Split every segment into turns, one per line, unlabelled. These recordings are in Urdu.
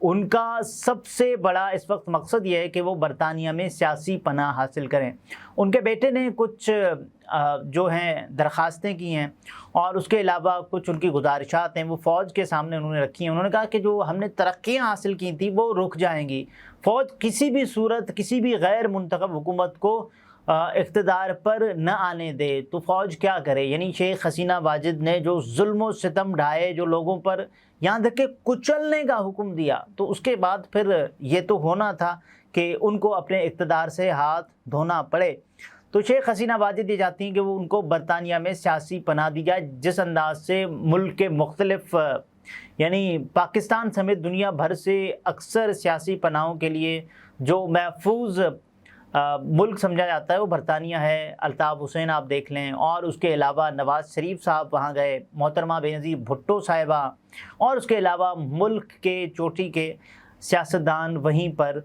ان کا سب سے بڑا اس وقت مقصد یہ ہے کہ وہ برطانیہ میں سیاسی پناہ حاصل کریں۔ ان کے بیٹے نے کچھ جو ہیں درخواستیں کی ہیں، اور اس کے علاوہ کچھ ان کی گزارشات ہیں وہ فوج کے سامنے انہوں نے رکھی ہیں۔ انہوں نے کہا کہ جو ہم نے ترقیاں حاصل کی تھیں وہ رک جائیں گی، فوج کسی بھی صورت کسی بھی غیر منتخب حکومت کو اقتدار پر نہ آنے دے، تو فوج کیا کرے؟ یعنی شیخ حسینہ واجد نے جو ظلم و ستم ڈھائے، جو لوگوں پر یہاں تک کہ کچلنے کا حکم دیا، تو اس کے بعد پھر یہ تو ہونا تھا کہ ان کو اپنے اقتدار سے ہاتھ دھونا پڑے۔ تو شیخ حسینہ واجد یہ چاہتی ہیں کہ وہ ان کو برطانیہ میں سیاسی پناہ دی جائے، جس انداز سے ملک کے مختلف یعنی پاکستان سمیت دنیا بھر سے اکثر سیاسی پناہوں کے لیے جو محفوظ ملک سمجھا جاتا ہے وہ برطانیہ ہے۔ الطاف حسین آپ دیکھ لیں، اور اس کے علاوہ نواز شریف صاحب وہاں گئے، محترمہ بینظیر بھٹو صاحبہ، اور اس کے علاوہ ملک کے چوٹی کے سیاستدان وہیں پر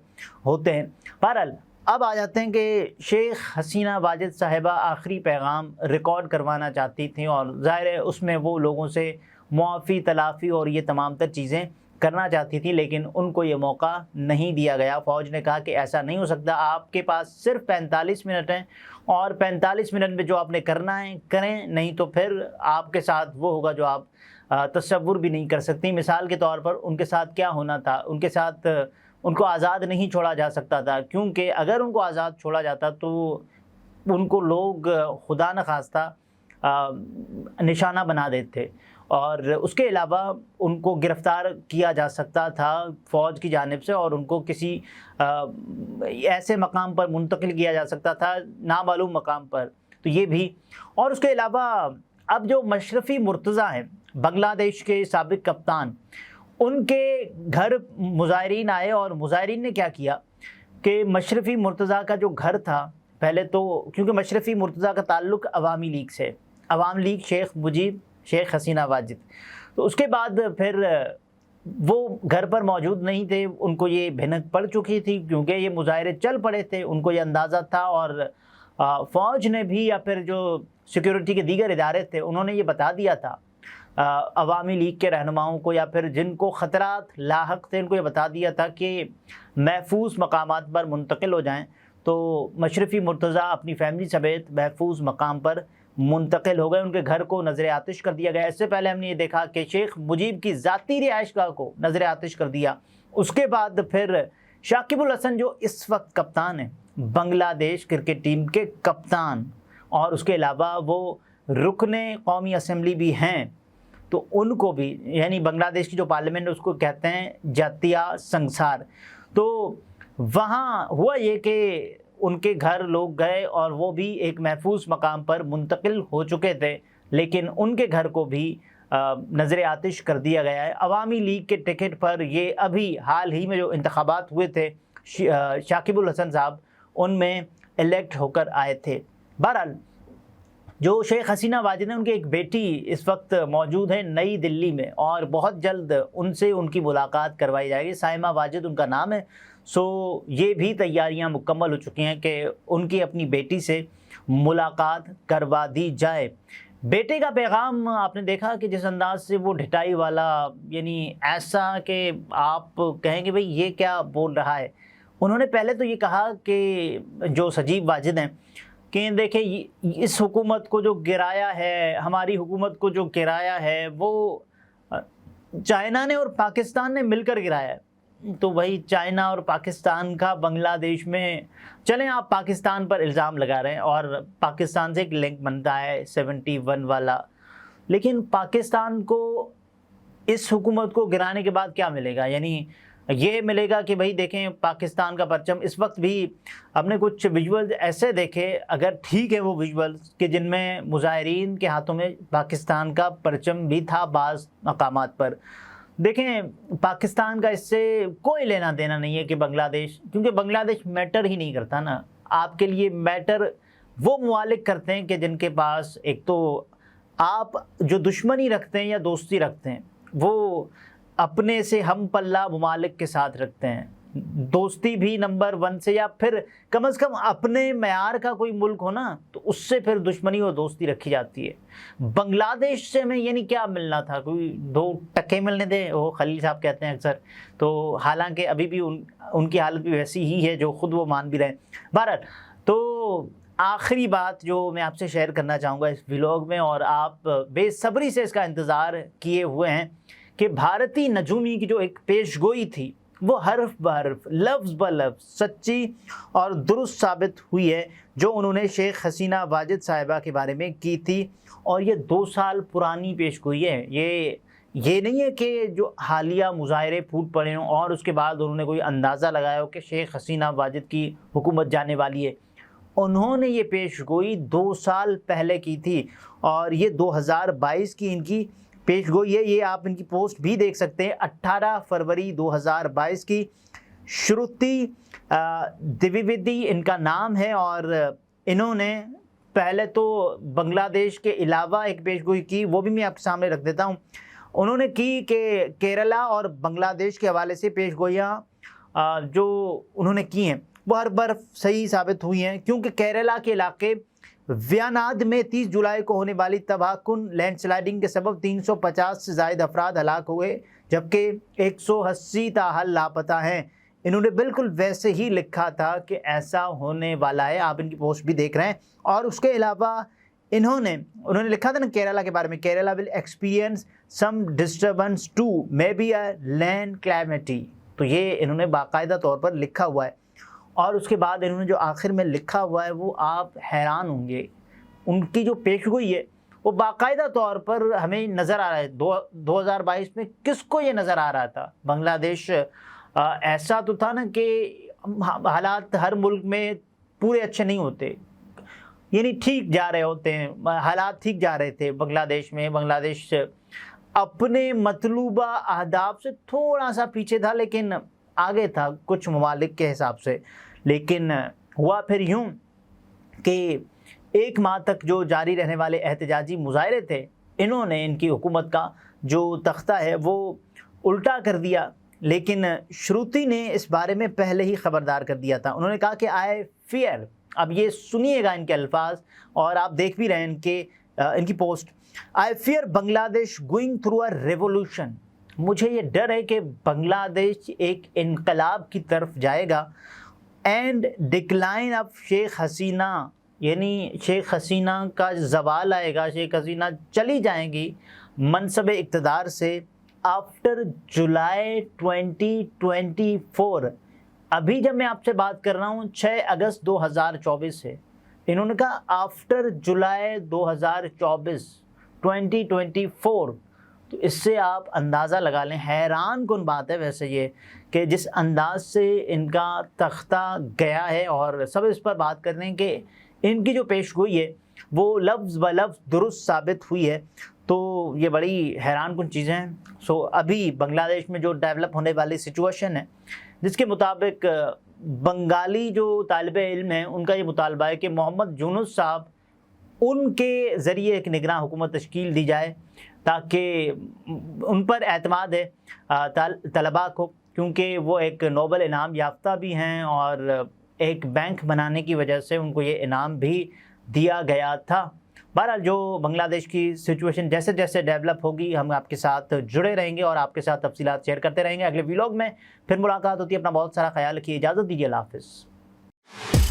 ہوتے ہیں۔ بہرحال اب آ جاتے ہیں کہ شیخ حسینہ واجد صاحبہ آخری پیغام ریکارڈ کروانا چاہتی تھیں، اور ظاہر ہے اس میں وہ لوگوں سے معافی تلافی اور یہ تمام تر چیزیں کرنا چاہتی تھی، لیکن ان کو یہ موقع نہیں دیا گیا۔ فوج نے کہا کہ ایسا نہیں ہو سکتا، آپ کے پاس صرف 45 منٹ ہیں، اور 45 منٹ میں جو آپ نے کرنا ہے کریں، نہیں تو پھر آپ کے ساتھ وہ ہوگا جو آپ تصور بھی نہیں کر سکتی۔ مثال کے طور پر ان کے ساتھ کیا ہونا تھا، ان کے ساتھ ان کو آزاد نہیں چھوڑا جا سکتا تھا، کیونکہ اگر ان کو آزاد چھوڑا جاتا تو ان کو لوگ خدا نخواستہ نشانہ بنا دیتے، اور اس کے علاوہ ان کو گرفتار کیا جا سکتا تھا فوج کی جانب سے، اور ان کو کسی ایسے مقام پر منتقل کیا جا سکتا تھا نامعلوم مقام پر، تو یہ بھی۔ اور اس کے علاوہ اب جو مشرفی مرتضیٰ ہیں بنگلہ دیش کے سابق کپتان، ان کے گھر مظاہرین آئے، اور مظاہرین نے کیا کیا کہ مشرفی مرتضیٰ کا جو گھر تھا، پہلے تو کیونکہ مشرفی مرتضیٰ کا تعلق عوامی لیگ سے، عوام لیگ شیخ مجیب شیخ حسینہ واجد، تو اس کے بعد پھر وہ گھر پر موجود نہیں تھے، ان کو یہ بھنک پڑ چکی تھی کیونکہ یہ مظاہرے چل پڑے تھے، ان کو یہ اندازہ تھا، اور فوج نے بھی یا پھر جو سیکیورٹی کے دیگر ادارے تھے انہوں نے یہ بتا دیا تھا عوامی لیگ کے رہنماؤں کو، یا پھر جن کو خطرات لاحق تھے ان کو یہ بتا دیا تھا کہ محفوظ مقامات پر منتقل ہو جائیں۔ تو مشرفی مرتضیٰ اپنی فیملی سمیت محفوظ مقام پر منتقل ہو گئے، ان کے گھر کو نظر آتش کر دیا گیا۔ اس سے پہلے ہم نے یہ دیکھا کہ شیخ مجیب کی ذاتی رہائش گاہ کو نظر آتش کر دیا۔ اس کے بعد پھر شاکب الحسن جو اس وقت کپتان ہیں بنگلہ دیش کرکٹ ٹیم کے کپتان، اور اس کے علاوہ وہ رکن قومی اسمبلی بھی ہیں، تو ان کو بھی یعنی بنگلہ دیش کی جو پارلیمنٹ اس کو کہتے ہیں جاتیہ سنگسار، تو وہاں ہوا یہ کہ ان کے گھر لوگ گئے اور وہ بھی ایک محفوظ مقام پر منتقل ہو چکے تھے، لیکن ان کے گھر کو بھی نظر آتش کر دیا گیا ہے۔ عوامی لیگ کے ٹکٹ پر یہ ابھی حال ہی میں جو انتخابات ہوئے تھے شاکب الحسن صاحب ان میں الیکٹ ہو کر آئے تھے۔ بہرحال جو شیخ حسینہ واجد ہیں ان کی ایک بیٹی اس وقت موجود ہے نئی دلی میں، اور بہت جلد ان سے ان کی ملاقات کروائی جائے گی۔ سائمہ واجد ان کا نام ہے، سو یہ بھی تیاریاں مکمل ہو چکی ہیں کہ ان کی اپنی بیٹی سے ملاقات کروا دی جائے۔ بیٹے کا پیغام آپ نے دیکھا کہ جس انداز سے وہ ڈھٹائی والا، یعنی ایسا کہ آپ کہیں گے بھئی یہ کیا بول رہا ہے۔ انہوں نے پہلے تو یہ کہا کہ جو سجیب واجد ہیں کہ دیکھیں اس حکومت کو جو گرایا ہے، ہماری حکومت کو جو گرایا ہے وہ چائنا نے اور پاکستان نے مل کر گرایا ہے، تو وہی چائنا اور پاکستان کا بنگلہ دیش میں چلیں آپ پاکستان پر الزام لگا رہے ہیں، اور پاکستان سے ایک لنک بنتا ہے 71 والا، لیکن پاکستان کو اس حکومت کو گرانے کے بعد کیا ملے گا؟ یعنی یہ ملے گا کہ بھئی دیکھیں پاکستان کا پرچم اس وقت بھی ہم نے کچھ ویژولز ایسے دیکھے، اگر ٹھیک ہے وہ ویژولز کہ جن میں مظاہرین کے ہاتھوں میں پاکستان کا پرچم بھی تھا بعض مقامات پر۔ دیکھیں پاکستان کا اس سے کوئی لینا دینا نہیں ہے کہ بنگلہ دیش، کیونکہ بنگلہ دیش میٹر ہی نہیں کرتا نا آپ کے لیے، میٹر وہ ممالک کرتے ہیں کہ جن کے پاس ایک تو آپ جو دشمنی رکھتے ہیں یا دوستی رکھتے ہیں وہ اپنے سے ہم پلہ ممالک کے ساتھ رکھتے ہیں، دوستی بھی نمبر 1 سے، یا پھر کم از کم اپنے معیار کا کوئی ملک ہو نا تو اس سے پھر دشمنی اور دوستی رکھی جاتی ہے۔ بنگلہ دیش سے ہمیں یعنی کیا ملنا تھا، کوئی 2 ٹکے ملنے تھے، وہ خلیل صاحب کہتے ہیں اکثر، تو حالانکہ ابھی بھی ان کی حالت بھی ویسی ہی ہے جو خود وہ مان بھی رہے ہیں۔ بہرحال تو آخری بات جو میں آپ سے شیئر کرنا چاہوں گا اس ولاگ میں، اور آپ بے صبری سے اس کا انتظار کیے ہوئے ہیں، کہ بھارتی نجومی کی جو ایک پیش گوئی تھی وہ حرف بحرف لفظ بلفظ سچی اور درست ثابت ہوئی ہے، جو انہوں نے شیخ حسینہ واجد صاحبہ کے بارے میں کی تھی۔ اور یہ 2 سال پرانی پیش گوئی ہے، یہ نہیں ہے کہ جو حالیہ مظاہرے پھوٹ پڑے ہوں اور اس کے بعد انہوں نے کوئی اندازہ لگایا ہو کہ شیخ حسینہ واجد کی حکومت جانے والی ہے۔ انہوں نے یہ پیش گوئی 2 سال پہلے کی تھی، اور یہ 2022 کی ان کی پیش گوئی ہے۔ یہ آپ ان کی پوسٹ بھی دیکھ سکتے ہیں، 18 فروری 2022 کی۔ شروتی دیویویدی ان کا نام ہے، اور انہوں نے پہلے تو بنگلہ دیش کے علاوہ ایک پیش گوئی کی، وہ بھی میں آپ کے سامنے رکھ دیتا ہوں۔ انہوں نے کی کہ کیرلا اور بنگلہ دیش کے حوالے سے پیش گوئیاں جو انہوں نے کی ہیں وہ ہر بار صحیح ثابت ہوئی ہیں، کیونکہ کیرلا کے علاقے ویاناد میں 30 جولائی کو ہونے والی تباہ کن لینڈ سلائڈنگ کے سبب 350 سے زائد افراد ہلاک ہوئے، جبکہ 180 تاحال لاپتہ ہیں۔ انہوں نے بالکل ویسے ہی لکھا تھا کہ ایسا ہونے والا ہے، آپ ان کی پوسٹ بھی دیکھ رہے ہیں۔ اور اس کے علاوہ انہوں نے لکھا تھا نا کیرلا کے بارے میں، Kerala will experience some disturbance to may be a land calamity, تو یہ انہوں نے باقاعدہ طور پر لکھا ہوا ہے۔ اور اس کے بعد انہوں نے جو آخر میں لکھا ہوا ہے وہ آپ حیران ہوں گے، ان کی جو پیش گوئی ہے وہ باقاعدہ طور پر ہمیں نظر آ رہا ہے۔ 2022 میں کس کو یہ نظر آ رہا تھا؟ بنگلہ دیش ایسا تو تھا نا کہ حالات ہر ملک میں پورے اچھے نہیں ہوتے، یعنی ٹھیک جا رہے ہوتے ہیں، حالات ٹھیک جا رہے تھے بنگلہ دیش میں۔ بنگلہ دیش اپنے مطلوبہ اہداف سے تھوڑا سا پیچھے تھا، لیکن آگے تھا کچھ ممالک کے حساب سے۔ لیکن ہوا پھر یوں کہ 1 ماہ تک جو جاری رہنے والے احتجاجی مظاہرے تھے، انہوں نے ان کی حکومت کا جو تختہ ہے وہ الٹا کر دیا۔ لیکن شروتی نے اس بارے میں پہلے ہی خبردار کر دیا تھا۔ انہوں نے کہا کہ آئی فیئر، اب یہ سنیے گا ان کے الفاظ، اور آپ دیکھ بھی رہے ہیں ان کی پوسٹ، آئی فیئر بنگلہ دیش گوئنگ تھرو اے ریولوشن، مجھے یہ ڈر ہے کہ بنگلہ دیش ایک انقلاب کی طرف جائے گا، and decline of Sheikh Hasina, یعنی شیخ حسینہ کا زوال آئے گا، شیخ حسینہ چلی جائیں گی منصب اقتدار سے آفٹر جولائی 2024۔ ابھی جب میں آپ سے بات کر رہا ہوں 6 اگست 2024 سے، انہوں نے کہا آفٹر جولائی 2024 تو اس سے آپ اندازہ لگا لیں، حیران کن بات ہے ویسے یہ کہ جس انداز سے ان کا تختہ گیا ہے، اور سب اس پر بات کر رہے ہیں کہ ان کی جو پیش گوئی ہے وہ لفظ بلفظ درست ثابت ہوئی ہے، تو یہ بڑی حیران کن چیزیں ہیں۔ ابھی بنگلہ دیش میں جو ڈیولپ ہونے والی سچویشن ہے، جس کے مطابق بنگالی جو طالب علم ہیں ان کا یہ مطالبہ ہے کہ محمد یونس صاحب ان کے ذریعے ایک نگراں حکومت تشکیل دی جائے، تاکہ ان پر اعتماد ہے طلباء کو، کیونکہ وہ ایک نوبل انعام یافتہ بھی ہیں، اور ایک بینک بنانے کی وجہ سے ان کو یہ انعام بھی دیا گیا تھا۔ بہرحال جو بنگلہ دیش کی سچویشن جیسے جیسے ڈیولپ ہوگی، ہم آپ کے ساتھ جڑے رہیں گے اور آپ کے ساتھ تفصیلات شیئر کرتے رہیں گے۔ اگلے ولاگ میں پھر ملاقات ہوتی ہے، اپنا بہت سارا خیال رکھیے، اجازت دیجیے، اللہ حافظ۔